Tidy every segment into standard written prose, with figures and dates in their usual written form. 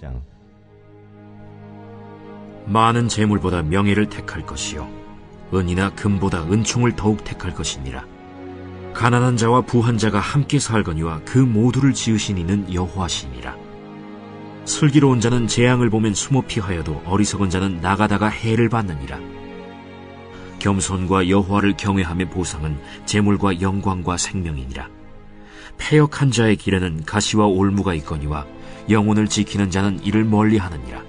16장. 많은 재물보다 명예를 택할 것이요 은이나 금보다 은총을 더욱 택할 것이니라. 가난한 자와 부한 자가 함께 살거니와 그 모두를 지으신 이는 여호와시니라. 슬기로운 자는 재앙을 보면 숨어 피하여도 어리석은 자는 나가다가 해를 받느니라. 겸손과 여호와를 경외함의 보상은 재물과 영광과 생명이니라. 패역한 자의 길에는 가시와 올무가 있거니와 영혼을 지키는 자는 이를 멀리하느니라.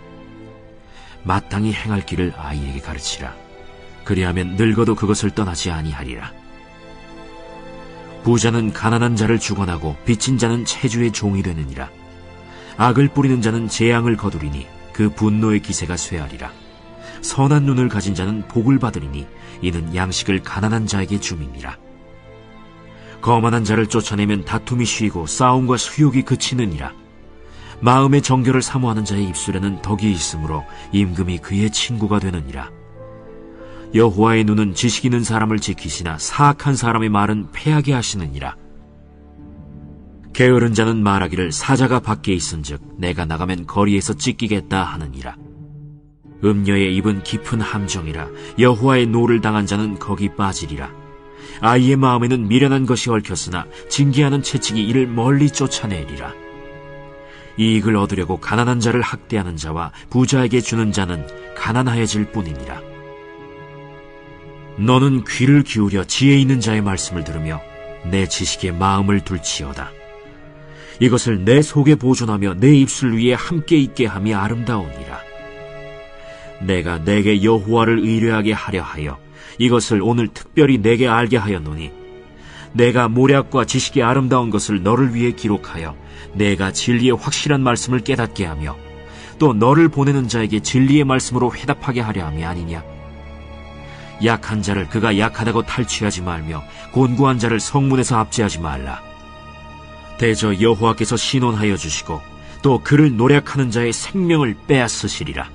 마땅히 행할 길을 아이에게 가르치라. 그리하면 늙어도 그것을 떠나지 아니하리라. 부자는 가난한 자를 주관하고 빚진 자는 체주의 종이 되느니라. 악을 뿌리는 자는 재앙을 거두리니 그 분노의 기세가 쇠하리라. 선한 눈을 가진 자는 복을 받으리니 이는 양식을 가난한 자에게 줌이니라. 거만한 자를 쫓아내면 다툼이 쉬고 싸움과 수욕이 그치느니라. 마음의 정결을 사모하는 자의 입술에는 덕이 있으므로 임금이 그의 친구가 되느니라. 여호와의 눈은 지식 있는 사람을 지키시나 사악한 사람의 말은 패하게 하시느니라. 게으른 자는 말하기를 사자가 밖에 있은즉 내가 나가면 거리에서 찢기겠다 하느니라. 음녀의 입은 깊은 함정이라. 여호와의 노를 당한 자는 거기 빠지리라. 아이의 마음에는 미련한 것이 얽혔으나 징계하는 채찍이 이를 멀리 쫓아내리라. 이익을 얻으려고 가난한 자를 학대하는 자와 부자에게 주는 자는 가난하여질 뿐이니라. 너는 귀를 기울여 지혜 있는 자의 말씀을 들으며 내 지식에 마음을 둘지어다. 이것을 내 속에 보존하며 내 입술 위에 함께 있게 함이 아름다우니라. 내가 내게 여호와를 의뢰하게 하려 하여 이것을 오늘 특별히 내게 알게 하였노니 내가 모략과 지식의 아름다운 것을 너를 위해 기록하여 내가 진리의 확실한 말씀을 깨닫게 하며 또 너를 보내는 자에게 진리의 말씀으로 회답하게 하려 함이 아니냐. 약한 자를 그가 약하다고 탈취하지 말며 곤고한 자를 성문에서 압제하지 말라. 대저 여호와께서 신원하여 주시고 또 그를 노략하는 자의 생명을 빼앗으시리라.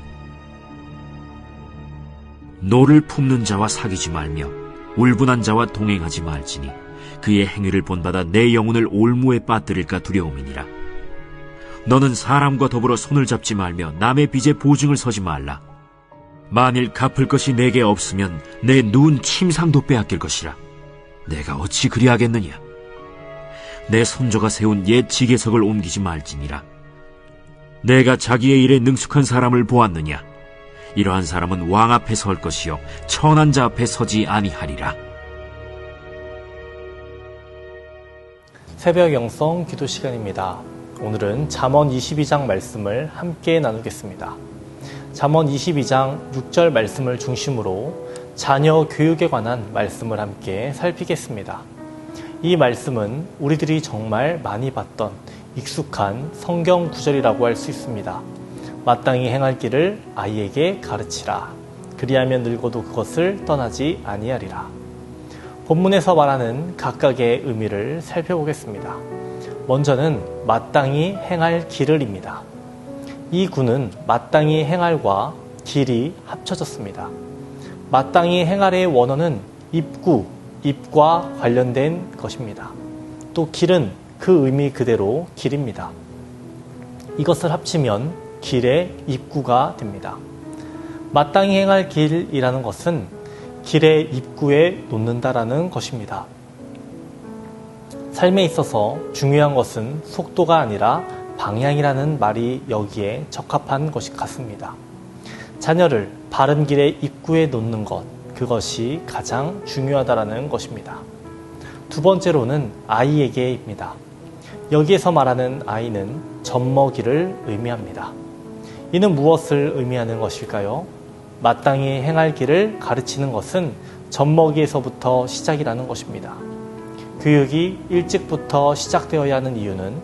노를 품는 자와 사귀지 말며 울분한 자와 동행하지 말지니 그의 행위를 본받아 내 영혼을 올무에 빠뜨릴까 두려움이니라. 너는 사람과 더불어 손을 잡지 말며 남의 빚에 보증을 서지 말라. 만일 갚을 것이 내게 없으면 내 누운 침상도 빼앗길 것이라. 내가 어찌 그리하겠느냐. 내 손조가 세운 옛 지게석을 옮기지 말지니라. 내가 자기의 일에 능숙한 사람을 보았느냐. 이러한 사람은 왕 앞에 설 것이요 천한 자 앞에 서지 아니하리라. 새벽 영성 기도 시간입니다. 오늘은 잠언 22장 말씀을 함께 나누겠습니다. 잠언 22장 6절 말씀을 중심으로 자녀 교육에 관한 말씀을 함께 살피겠습니다. 이 말씀은 우리들이 정말 많이 봤던 익숙한 성경 구절이라고 할 수 있습니다. 마땅히 행할 길을 아이에게 가르치라. 그리하면 늙어도 그것을 떠나지 아니하리라. 본문에서 말하는 각각의 의미를 살펴보겠습니다. 먼저는 마땅히 행할 길을입니다. 이 구는 마땅히 행할과 길이 합쳐졌습니다. 마땅히 행할의 원어는 입구, 입과 관련된 것입니다. 또 길은 그 의미 그대로 길입니다. 이것을 합치면 길의 입구가 됩니다. 마땅히 행할 길이라는 것은 길의 입구에 놓는다라는 것입니다. 삶에 있어서 중요한 것은 속도가 아니라 방향이라는 말이 여기에 적합한 것이 같습니다. 자녀를 바른 길의 입구에 놓는 것, 그것이 가장 중요하다라는 것입니다. 두 번째로는 아이에게입니다. 여기에서 말하는 아이는 젖먹이를 의미합니다. 이는 무엇을 의미하는 것일까요? 마땅히 행할 길을 가르치는 것은 젖먹이에서부터 시작이라는 것입니다. 교육이 일찍부터 시작되어야 하는 이유는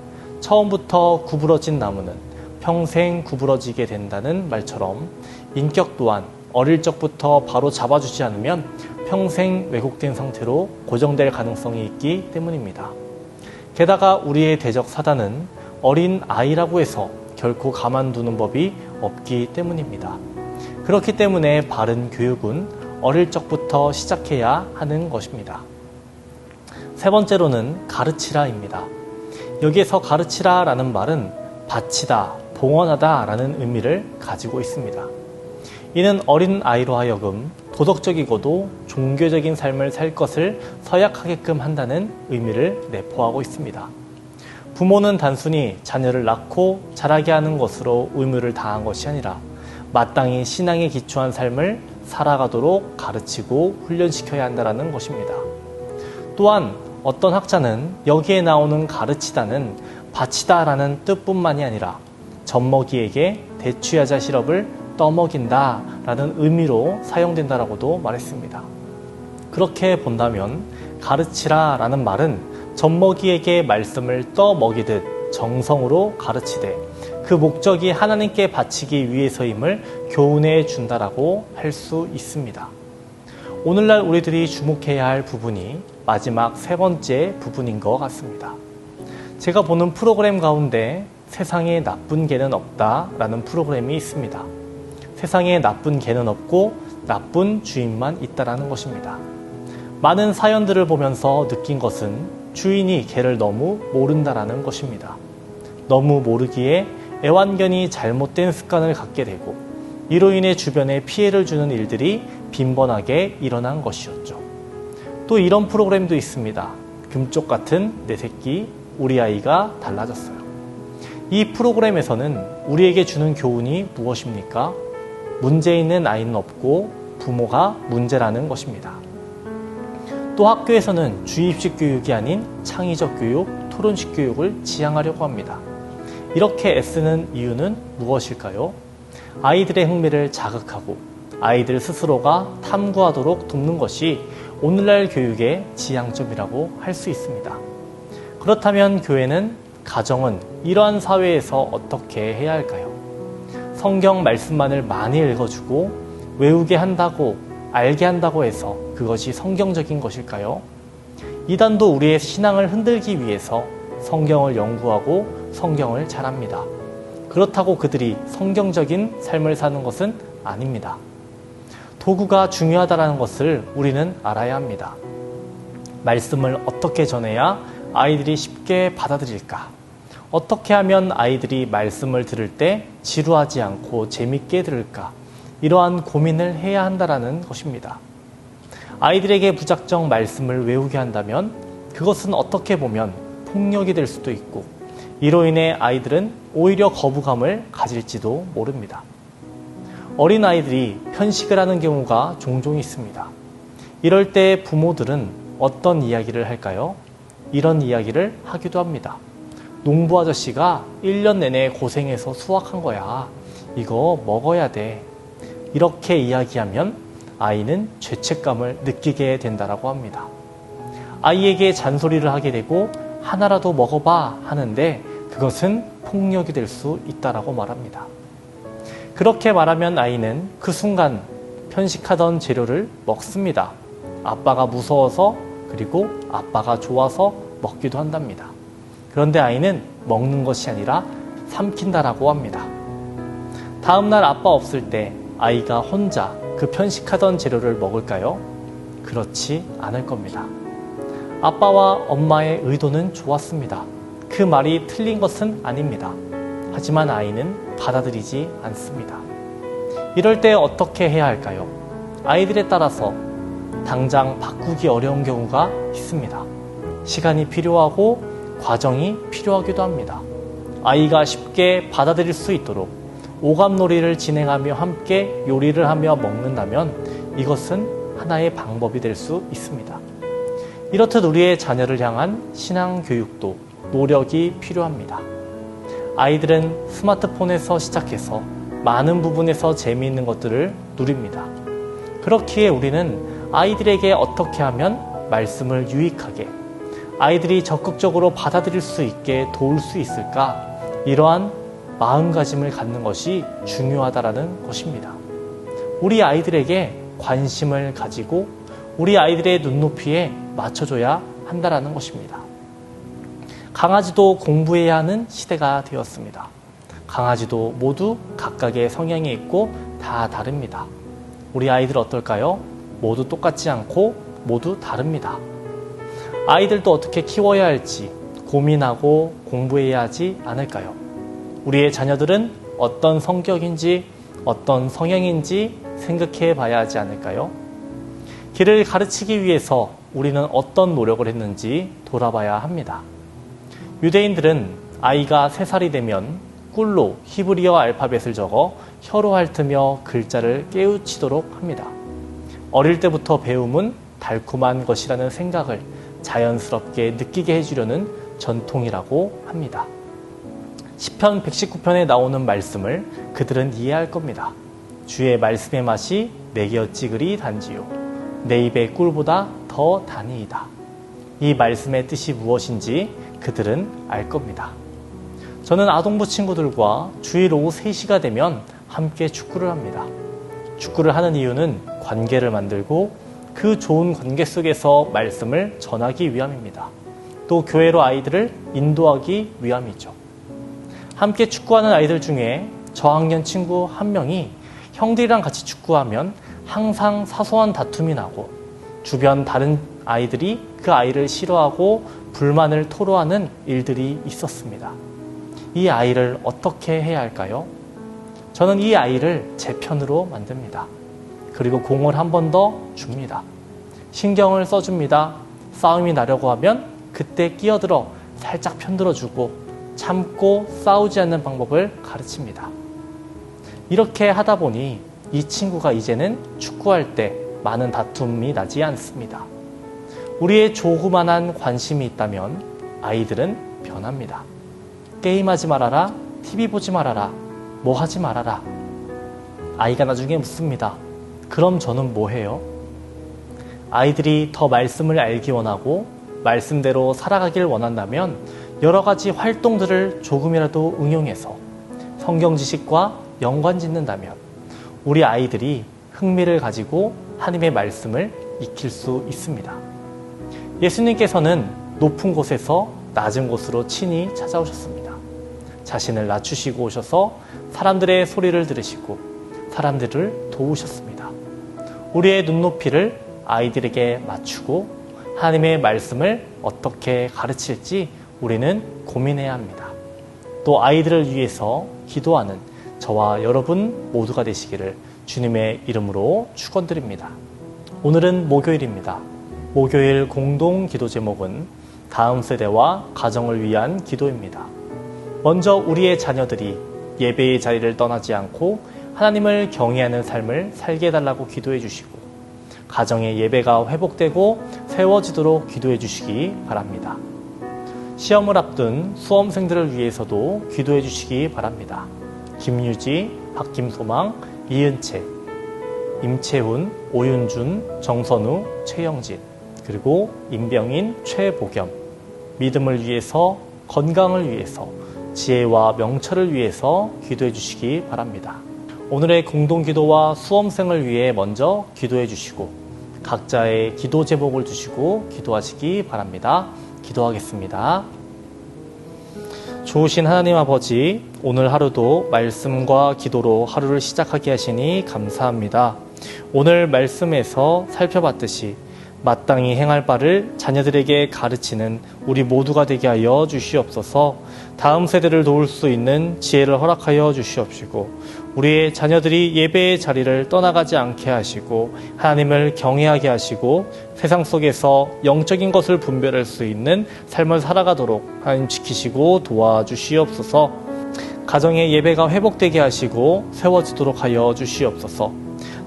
처음부터 구부러진 나무는 평생 구부러지게 된다는 말처럼 인격 또한 어릴 적부터 바로 잡아주지 않으면 평생 왜곡된 상태로 고정될 가능성이 있기 때문입니다. 게다가 우리의 대적 사단은 어린 아이라고 해서 결코 가만두는 법이 없기 때문입니다. 그렇기 때문에 바른 교육은 어릴 적부터 시작해야 하는 것입니다. 세 번째로는 가르치라입니다. 여기에서 가르치라라는 말은 바치다 봉헌하다라는 의미를 가지고 있습니다. 이는 어린 아이로 하여금 도덕적이고도 종교적인 삶을 살 것을 서약하게끔 한다는 의미를 내포하고 있습니다. 부모는 단순히 자녀를 낳고 자라게 하는 것으로 의무를 다한 것이 아니라 마땅히 신앙에 기초한 삶을 살아가도록 가르치고 훈련시켜야 한다는 것입니다. 또한 어떤 학자는 여기에 나오는 가르치다는 바치다라는 뜻뿐만이 아니라 젖먹이에게 대추야자 시럽을 떠먹인다라는 의미로 사용된다라고도 말했습니다. 그렇게 본다면 가르치라라는 말은 젖먹이에게 말씀을 떠먹이듯 정성으로 가르치되 그 목적이 하나님께 바치기 위해서임을 교훈해 준다라고 할 수 있습니다. 오늘날 우리들이 주목해야 할 부분이 마지막 세 번째 부분인 것 같습니다. 제가 보는 프로그램 가운데 세상에 나쁜 개는 없다라는 프로그램이 있습니다. 세상에 나쁜 개는 없고 나쁜 주인만 있다라는 것입니다. 많은 사연들을 보면서 느낀 것은 주인이 개를 너무 모른다라는 것입니다. 너무 모르기에 애완견이 잘못된 습관을 갖게 되고 이로 인해 주변에 피해를 주는 일들이 빈번하게 일어난 것이었죠. 또 이런 프로그램도 있습니다. 금쪽 같은 내 새끼, 우리 아이가 달라졌어요. 이 프로그램에서는 우리에게 주는 교훈이 무엇입니까? 문제 있는 아이는 없고 부모가 문제라는 것입니다. 또 학교에서는 주입식 교육이 아닌 창의적 교육, 토론식 교육을 지향하려고 합니다. 이렇게 애쓰는 이유는 무엇일까요? 아이들의 흥미를 자극하고 아이들 스스로가 탐구하도록 돕는 것이 오늘날 교육의 지향점이라고 할 수 있습니다. 그렇다면 교회는, 가정은 이러한 사회에서 어떻게 해야 할까요? 성경 말씀만을 많이 읽어주고 외우게 한다고, 알게 한다고 해서 그것이 성경적인 것일까요? 이단도 우리의 신앙을 흔들기 위해서 성경을 연구하고 성경을 잘 합니다. 그렇다고 그들이 성경적인 삶을 사는 것은 아닙니다. 도구가 중요하다는 것을 우리는 알아야 합니다. 말씀을 어떻게 전해야 아이들이 쉽게 받아들일까? 어떻게 하면 아이들이 말씀을 들을 때 지루하지 않고 재밌게 들을까? 이러한 고민을 해야 한다는 것입니다. 아이들에게 무작정 말씀을 외우게 한다면 그것은 어떻게 보면 폭력이 될 수도 있고 이로 인해 아이들은 오히려 거부감을 가질지도 모릅니다. 어린아이들이 편식을 하는 경우가 종종 있습니다. 이럴 때 부모들은 어떤 이야기를 할까요? 이런 이야기를 하기도 합니다. 농부 아저씨가 1년 내내 고생해서 수확한 거야. 이거 먹어야 돼. 이렇게 이야기하면 아이는 죄책감을 느끼게 된다고 합니다. 아이에게 잔소리를 하게 되고 하나라도 먹어봐 하는데 그것은 폭력이 될 수 있다고 말합니다. 그렇게 말하면 아이는 그 순간 편식하던 재료를 먹습니다. 아빠가 무서워서 그리고 아빠가 좋아서 먹기도 한답니다. 그런데 아이는 먹는 것이 아니라 삼킨다라고 합니다. 다음날 아빠 없을 때 아이가 혼자 그 편식하던 재료를 먹을까요? 그렇지 않을 겁니다. 아빠와 엄마의 의도는 좋았습니다. 그 말이 틀린 것은 아닙니다. 하지만 아이는 받아들이지 않습니다. 이럴 때 어떻게 해야 할까요? 아이들에 따라서 당장 바꾸기 어려운 경우가 있습니다. 시간이 필요하고 과정이 필요하기도 합니다. 아이가 쉽게 받아들일 수 있도록 오감놀이를 진행하며 함께 요리를 하며 먹는다면 이것은 하나의 방법이 될 수 있습니다. 이렇듯 우리의 자녀를 향한 신앙 교육도 노력이 필요합니다. 아이들은 스마트폰에서 시작해서 많은 부분에서 재미있는 것들을 누립니다. 그렇기에 우리는 아이들에게 어떻게 하면 말씀을 유익하게, 아이들이 적극적으로 받아들일 수 있게 도울 수 있을까? 이러한 마음가짐을 갖는 것이 중요하다는 것입니다. 우리 아이들에게 관심을 가지고 우리 아이들의 눈높이에 맞춰줘야 한다는 것입니다. 강아지도 공부해야 하는 시대가 되었습니다. 강아지도 모두 각각의 성향이 있고 다 다릅니다. 우리 아이들 어떨까요? 모두 똑같지 않고 모두 다릅니다. 아이들도 어떻게 키워야 할지 고민하고 공부해야 하지 않을까요? 우리의 자녀들은 어떤 성격인지 어떤 성향인지 생각해 봐야 하지 않을까요? 길을 가르치기 위해서 우리는 어떤 노력을 했는지 돌아봐야 합니다. 유대인들은 아이가 3살이 되면 꿀로 히브리어 알파벳을 적어 혀로 핥으며 글자를 깨우치도록 합니다. 어릴 때부터 배움은 달콤한 것이라는 생각을 자연스럽게 느끼게 해주려는 전통이라고 합니다. 시편 119편에 나오는 말씀을 그들은 이해할 겁니다. 주의 말씀의 맛이 내게 어찌 그리 단지요 내 입의 꿀보다 더 단이이다. 이 말씀의 뜻이 무엇인지 그들은 알 겁니다. 저는 아동부 친구들과 주일 오후 3시가 되면 함께 축구를 합니다. 축구를 하는 이유는 관계를 만들고 그 좋은 관계 속에서 말씀을 전하기 위함입니다. 또 교회로 아이들을 인도하기 위함이죠. 함께 축구하는 아이들 중에 저학년 친구 한 명이 형들이랑 같이 축구하면 항상 사소한 다툼이 나고 주변 다른 아이들이 그 아이를 싫어하고 불만을 토로하는 일들이 있었습니다. 이 아이를 어떻게 해야 할까요? 저는 이 아이를 제 편으로 만듭니다. 그리고 공을 한 번 더 줍니다. 신경을 써줍니다. 싸움이 나려고 하면 그때 끼어들어 살짝 편들어주고 참고 싸우지 않는 방법을 가르칩니다. 이렇게 하다 보니 이 친구가 이제는 축구할 때 많은 다툼이 나지 않습니다. 우리의 조그만한 관심이 있다면 아이들은 변합니다. 게임하지 말아라, TV 보지 말아라, 뭐 하지 말아라. 아이가 나중에 묻습니다. 그럼 저는 뭐 해요? 아이들이 더 말씀을 알기 원하고 말씀대로 살아가길 원한다면 여러 가지 활동들을 조금이라도 응용해서 성경 지식과 연관 짓는다면 우리 아이들이 흥미를 가지고 하나님의 말씀을 익힐 수 있습니다. 예수님께서는 높은 곳에서 낮은 곳으로 친히 찾아오셨습니다. 자신을 낮추시고 오셔서 사람들의 소리를 들으시고 사람들을 도우셨습니다. 우리의 눈높이를 아이들에게 맞추고 하나님의 말씀을 어떻게 가르칠지 우리는 고민해야 합니다. 또 아이들을 위해서 기도하는 저와 여러분 모두가 되시기를 주님의 이름으로 축원드립니다. 오늘은 목요일입니다. 목요일 공동 기도 제목은 다음 세대와 가정을 위한 기도입니다. 먼저 우리의 자녀들이 예배의 자리를 떠나지 않고 하나님을 경외하는 삶을 살게 해달라고 기도해 주시고 가정의 예배가 회복되고 세워지도록 기도해 주시기 바랍니다. 시험을 앞둔 수험생들을 위해서도 기도해 주시기 바랍니다. 김유지, 박김소망, 이은채, 임채훈, 오윤준, 정선우, 최영진, 그리고 임병인, 최보겸, 믿음을 위해서, 건강을 위해서, 지혜와 명철을 위해서 기도해 주시기 바랍니다. 오늘의 공동기도와 수험생을 위해 먼저 기도해 주시고 각자의 기도 제목을 주시고 기도하시기 바랍니다. 기도하겠습니다. 좋으신 하나님 아버지, 오늘 하루도 말씀과 기도로 하루를 시작하게 하시니 감사합니다. 오늘 말씀에서 살펴봤듯이 마땅히 행할 바를 자녀들에게 가르치는 우리 모두가 되게 하여 주시옵소서. 다음 세대를 도울 수 있는 지혜를 허락하여 주시옵시고 우리의 자녀들이 예배의 자리를 떠나가지 않게 하시고 하나님을 경외하게 하시고 세상 속에서 영적인 것을 분별할 수 있는 삶을 살아가도록 하나님 지키시고 도와주시옵소서. 가정의 예배가 회복되게 하시고 세워지도록 하여 주시옵소서.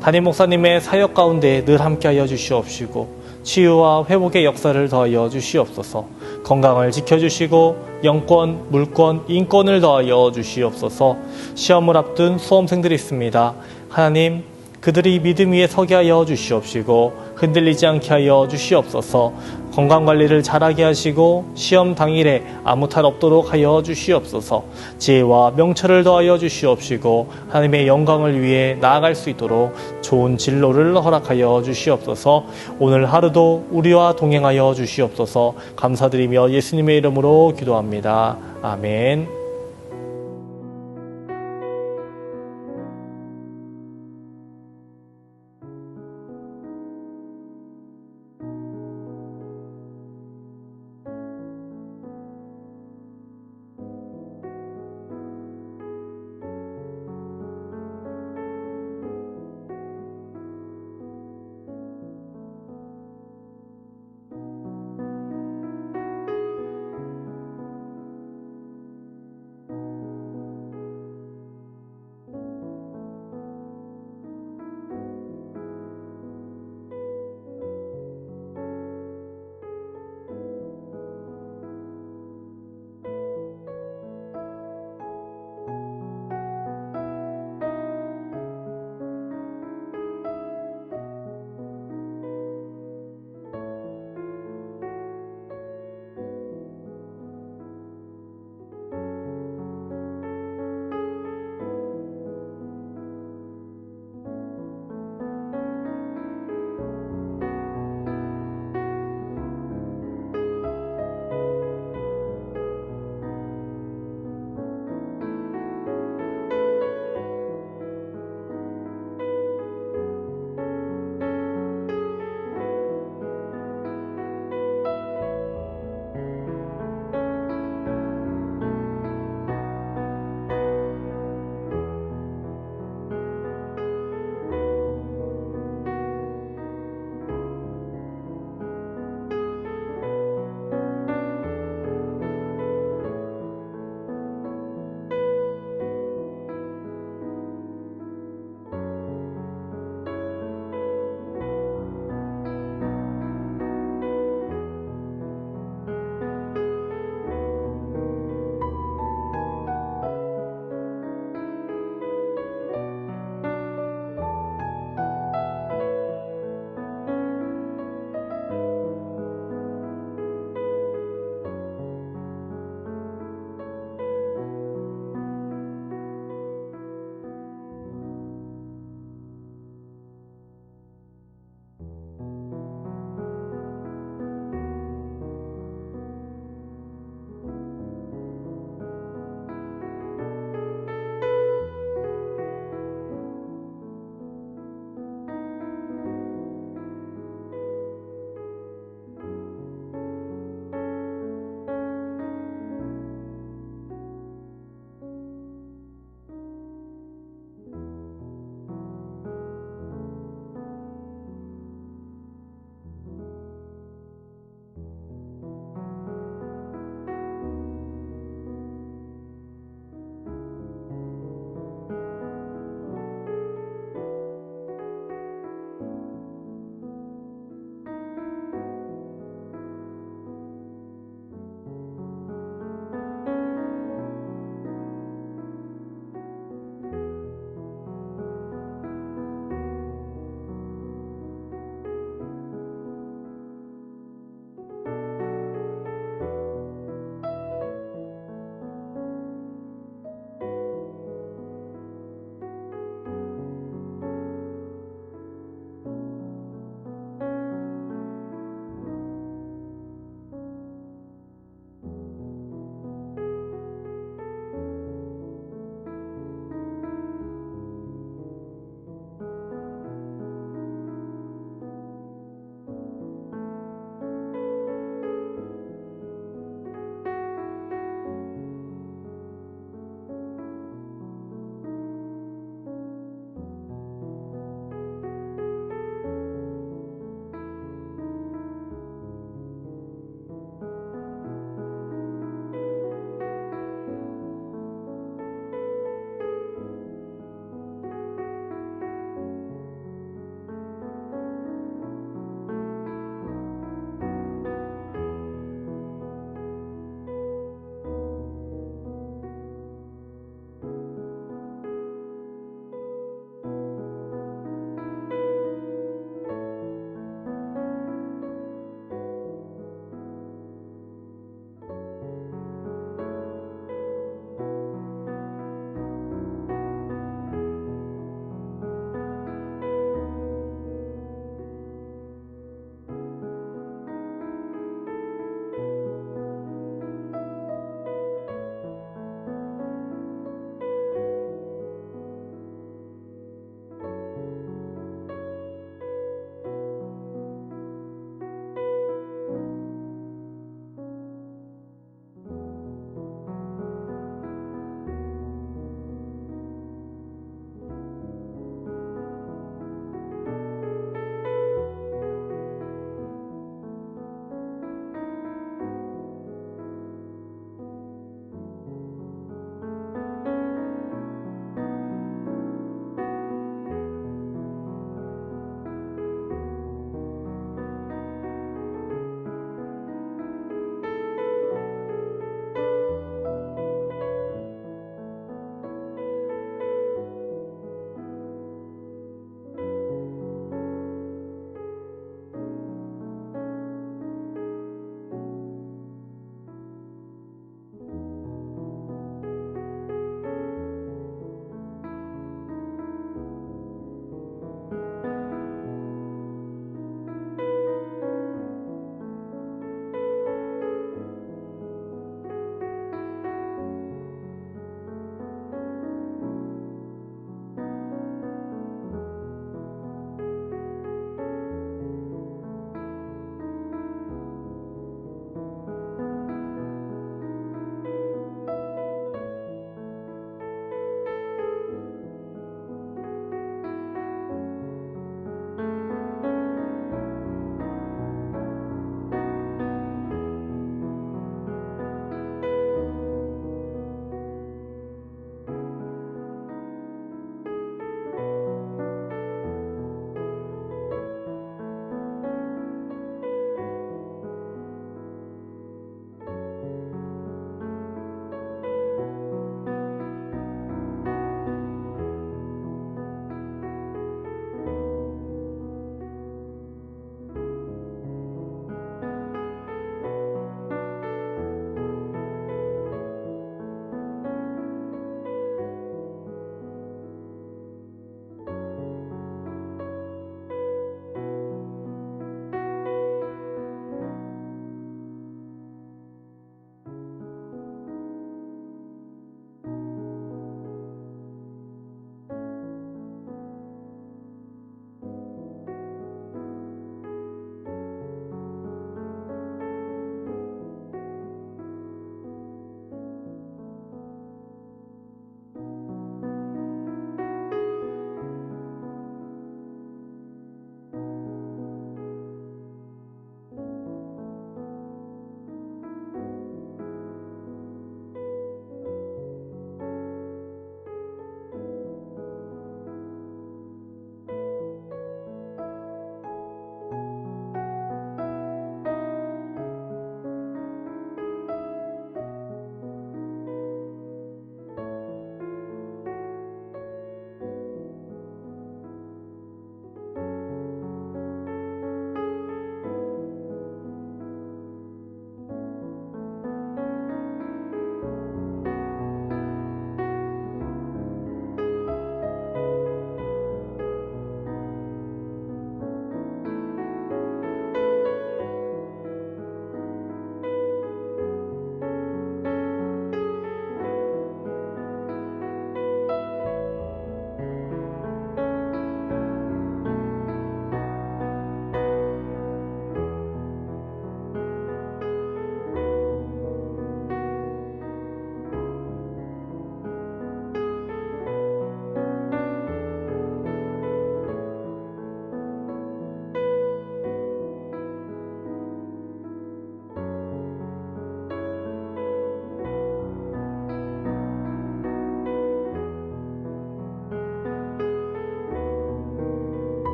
담임 목사님의 사역 가운데 늘 함께하여 주시옵시고 치유와 회복의 역사를 더하여 주시옵소서. 건강을 지켜주시고 영권, 물권, 인권을 더하여 주시옵소서. 시험을 앞둔 수험생들이 있습니다. 하나님, 그들이 믿음 위에 서게 하여 주시옵시고 흔들리지 않게 하여 주시옵소서. 건강관리를 잘하게 하시고 시험 당일에 아무 탈 없도록 하여 주시옵소서. 지혜와 명철을 더하여 주시옵시고 하나님의 영광을 위해 나아갈 수 있도록 좋은 진로를 허락하여 주시옵소서. 오늘 하루도 우리와 동행하여 주시옵소서. 감사드리며 예수님의 이름으로 기도합니다. 아멘.